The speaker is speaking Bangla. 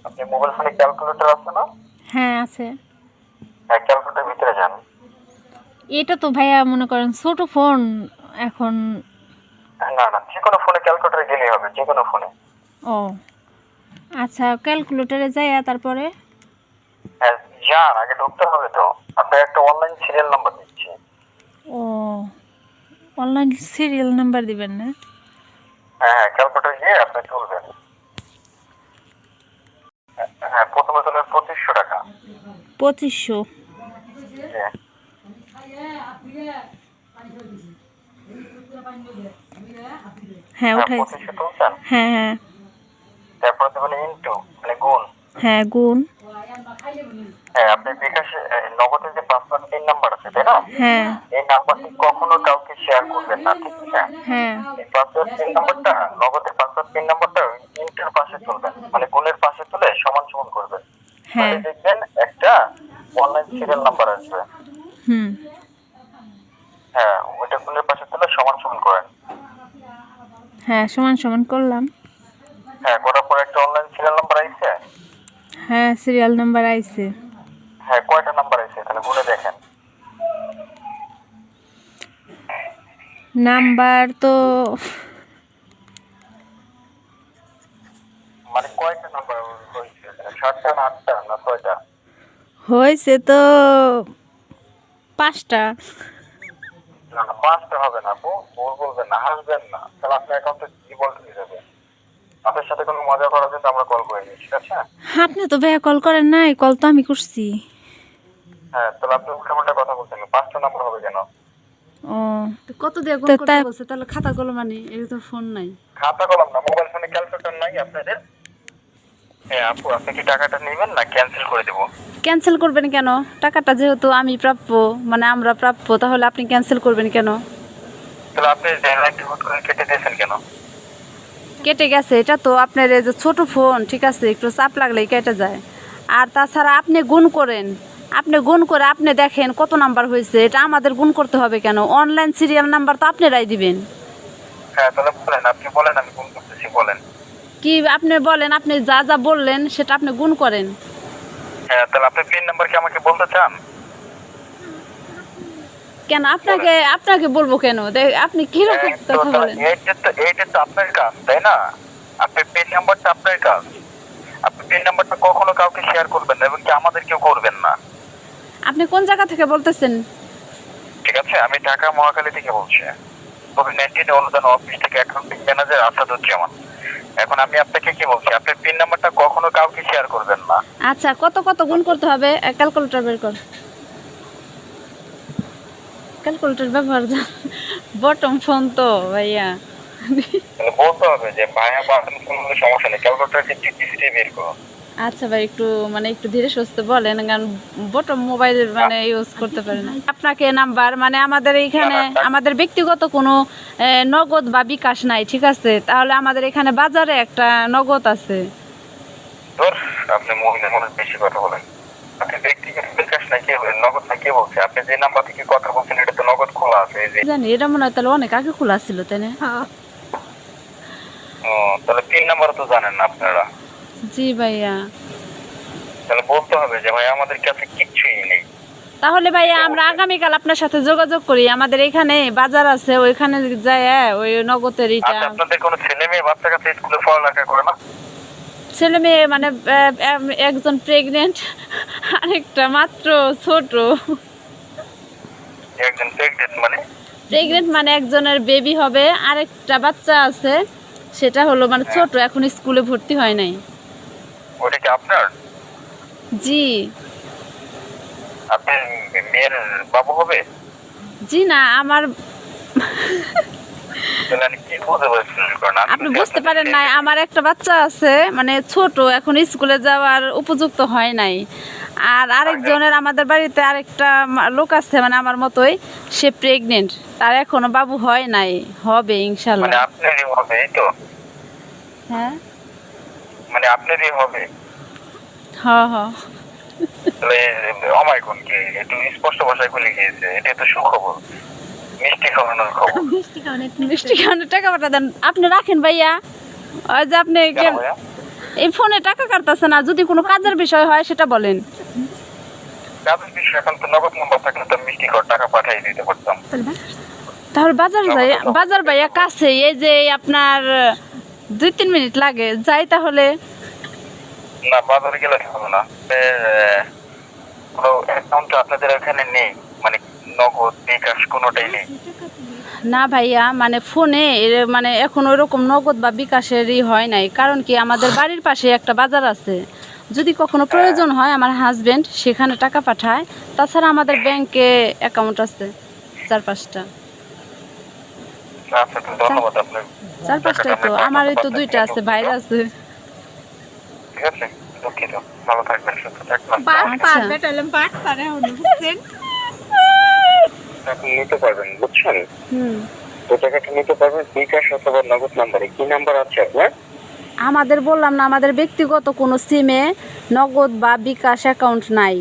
আপনি মোবাইল ফোনে ক্যালকুলেটর আছে না? হ্যাঁ আছে। হ্যাঁ, ক্যালকুলেটর ভিতরে যান। এটা তো ভাইয়া মনে করেন ছোট ফোন এখন। না না, যে কোনো ফোনে ক্যালকুলেটরে গেলেই হবে, যে কোনো ফোনে। ও আচ্ছা, ক্যালকুলেটরে যাই তারপরে। হ্যাঁ যান, আগে ঢুকতে হবে তো। আপনার একটা অনলাইন সিরিয়াল নাম্বার দিচ্ছি। ও অনলাইন সিরিয়াল নাম্বার দিবেন না? হ্যাঁ হ্যাঁ, ক্যালকুলেটর গিয়ে আপনি তুলবেন। হ্যাঁ, প্রথমে তুলবেন 2500 টাকা। 2500? হ্যাঁ হ্যাঁ হ্যাঁ, উঠাইছি। 2500 তুলছেন। হ্যাঁ হ্যাঁ। তারপরে দেবেন ইনটু, মানে গুণ। হ্যাঁ গুণ। হ্যাঁ, আপনি বিকাশে নগদের যে পাসওয়ার্ড পিন নাম্বার আছে, তাই না? হ্যাঁ এই নাম্বারটি কখনো কাউকে শেয়ার করবেন না, ঠিক আছে? হ্যাঁ। এই পাসওয়ার্ড পিন নাম্বারটা, নগদের পাসওয়ার্ড পিন নাম্বারটা ইন্টার পাশে তুলবেন, মানে গুণের পাশে তুলে সমান সমান করবেন। হ্যাঁ। তাহলে দেখবেন একটা অনলাইন সিরিয়াল নাম্বার আসবে। হুম। হ্যাঁ, ওইটা গুণের পাশে তুলে সমান সমান করেন। হ্যাঁ সমান সমান করলাম। হ্যাঁ, করার পর একটা অনলাইন সিরিয়াল নাম্বার আইছে। হ্যাঁ সিরিয়াল নাম্বার আইছে। হ্যাঁ, কয়টা নাম্বার আইছে তাহলে গুণে দেখেন। নাম্বার তো মানে কয়টা নাম্বার হয়েছে? 7টা না 8টা না 6টা? হয়েছে তো 5টা। না না, 5টা হবে না আপু, ভুল বলবেন না, হাসবেন না, তাহলে আপনার অ্যাকাউন্টে কি বলতে যাবে। আপনার সাথে কোনো মজা করার জন্য আমরা কল করে নিই, ঠিক আছে? আপনি তো ভাইয়া কল করেন নাই, কল তো আমি করছি। হ্যাঁ, তাহলে আপনি উল্টাপাল্টা কথা বলছেন, 5টা নাম্বার হবে কেন? ও তো কত দিয়ে গুণ তো করতে তা- বলছে? তাহলে খাতা কলম মানে এর তো ফোন নাই। খাতা কলম না, মোবাইল ফোনে ক্যালকুলেটর নাই আপনাদের? হ্যাঁ আপু, আপনি কি টাকাটা নেবেন না ক্যান্সেল করে দেবো? ক্যান্সেল করবেন কেন? টাকাটা যেহেতু আমি প্রাপ্য, মানে আমরা প্রাপ্য, তাহলে আপনি ক্যান্সেল করবেন কেন? তাহলে আপনি লাইনটা হুট করে কেটে দিয়েছেন কেন? কেটে গেছে, এটা তো আপনার এই যে ছোট ফোন, ঠিক আছে, একটু চাপ লাগলেই কেটে যায়। আর তাছাড়া আপনি গুণ করেন, আপনি গুণ করে আপনি দেখেন কত নাম্বার হয়েছে, এটা আমাদের গুণ করতে হবে কেন? অনলাইন সিরিয়াল নাম্বার তো আপনারাই দিবেন। হ্যাঁ, তাহলে বলেন, আপনি বলেন, আমি ফোন করতেছি, বলেন। কি আপনি বলেন, আপনি যা যা বললেন সেটা আপনি গুণ করেন। হ্যাঁ, তাহলে আপনি পিন নাম্বার কি আমাকে বলতে চান? কেন আপনাকে আপনাকে বলবো কেন? আপনি কিরকম তো কথা বলেন? এইটা তো আপনার কাজ, তাই না? আপনি পিন নাম্বারটা আপনার কাজ। আপনি পিন নাম্বারটা কখনো কাউকে শেয়ার করবেন না, এবং কি আমাদের কেউ করবেন না, আপনি কোন জায়গা থেকে বলতেছেন? ঠিক আছে? আমি ঢাকা মহাখালী থেকে বলছি, কোভিড-19 অনুদান অফিস থেকে অ্যাকাউন্টিং ম্যানেজার আসাদুজ্জামান। এখন আমি আপনাকে কি বলছি, আপনার পিন নাম্বারটা কখনো কাউকে শেয়ার করবেন না। আচ্ছা, কত কত গুণ করতে হবে? ক্যালকুলেটর বের কর। ক্যালকুলেটর ব্যবহার বটম ফোন তো ভাইয়া। তাহলে বলতে হবে যে ভাইয়া বা আপনার কোনো সমস্যা নেই, ক্যালকুলেটরকে টিপিসিটি বের করো। আচ্ছা ভাই, একটু ধীরে সুস্থে বলেন, কারণ বটম মোবাইল মানে ইউজ করতে পারে না। আপনাকে নাম্বার মানে আমাদের এইখানে আমাদের ব্যক্তিগত কোনো নগদ বা বিকাশ নাই, ঠিক আছে? তাহলে আমাদের এখানে বাজারে একটা নগদ আছে। ধর, আপনি মহিলা মানুষ, বেশি কথা বলেন। আপনি ব্যক্তিগত বিকাশ না কে বলেন, নগদ না কে বলছে? আপনি যে নাম্বার থেকে কথা বলছেন এটা তো নগদ খোলা আছে, এই যে। জানি, এটা মনে হয় তাহলে অনেক আগে খোলা ছিল, তাই না? ও, তাহলে পিন নাম্বার তো জানেন না আপনারা। জি ভাইয়া। তাহলে বলতে হবে যে ভাই আমাদের কাছে কিচ্ছুই নেই। তাহলে ভাইয়া আমরা আগামীকাল আপনার সাথে যোগাযোগ করি, আমাদের এখানে বাজার আছে, ওইখানে যাই ওই নগদের ইটা। আচ্ছা, আপনাদের কোনো ছেলে মেয়ে বাচ্চা কাছে স্কুলে পড়ালেখা করে না? ছেলে মেয়ে মানে একজন প্রেগনেন্ট, আরেকটা মাত্র ছোট। একজন প্রেগনেন্ট মানে? প্রেগনেন্ট মানে একজনের বেবি হবে, আরেকটা বাচ্চা আছে, সেটা হলো মানে ছোট, এখন স্কুলে ভর্তি হয় নাই। ওটা কি আপনার? জি। আপনার মেয়ের বাবু হবে? জি না, আমার। তাহলে আমি কি বুঝতে পারছি না, আপনি বুঝতে পারেন নাই, আমার একটা বাচ্চা আছে, মানে ছোট, এখন স্কুলে যাওয়ার উপযুক্ত হয় নাই। আর আরেকজনের আমাদের বাড়িতে আরেকটা লোক আছে, মানে আমার মতোই, সে প্রেগনেন্ট, তার এখনো বাবু হয় নাই, হবে মানে ইনশাল্লাহ। আপনারই হবে, এই তো? হ্যাঁ মানে আপনারই হবে? হ্যাঁ হ্যাঁ। তাহলে অমাইকন কি একটু স্পষ্ট ভাষায় বলে গিয়েছে, এটা তো সুখবর, মিষ্টি খাওয়ানোর খবর। মিষ্টি খাওয়ানোর টাকা পাঠা দেন, আপনি রাখেন ভাইয়া। ওই যে আপনি কেন ভাইয়া? এই ফোনে টাকা কাটতেছে না, যদি কোনো কাজের বিষয় হয় সেটা বলেন। কাজের বিষয় এখন তো নগদ নাম্বার থাকলে তো মিষ্টি করে টাকা পাঠিয়ে দিতে পারতাম। তাহলে বাজার ভাইয়া কাছে, এই যে আপনার 2-3 মিনিট লাগে, যাই তাহলে। না বাজারে গেলে হবে না, কোনো অ্যাকাউন্ট আপনাদের এখানে নেই, মানে নগদ বিকাশ কোনোটাই নেই? না ভাইয়া, মানে ফোনে মানে এখন ওইরকম নগদ বা বিকাশেরই হয় নাই। কারণ কি, আমাদের বাড়ির পাশে একটা বাজার আছে, যদি কখনো প্রয়োজন হয় আমার হাজবেন্ড সেখানে টাকা পাঠায়। তাছাড়া আমাদের ব্যাংকে অ্যাকাউন্ট আছে 4-5টা। আচ্ছা তো ধন্যবাদ আপনার। 4-5টাই তো, আমার এই তো 2টা আছে, বাইরে আছে। ঠিক আছে, দুঃখিত, ভালো থাকবেন, সুস্থ থাকবেন। আপনি নিতে পারবেন, বুঝছেন? তো টাকাটা নিতে পারবেন বিকাশ অথবা নগদ নাম্বারে। কি নাম্বার আছে আপনার? আমাদের বললাম না, আমাদের ব্যক্তিগত কোনো সিমে নগদ বা বিকাশ অ্যাকাউন্ট নাই।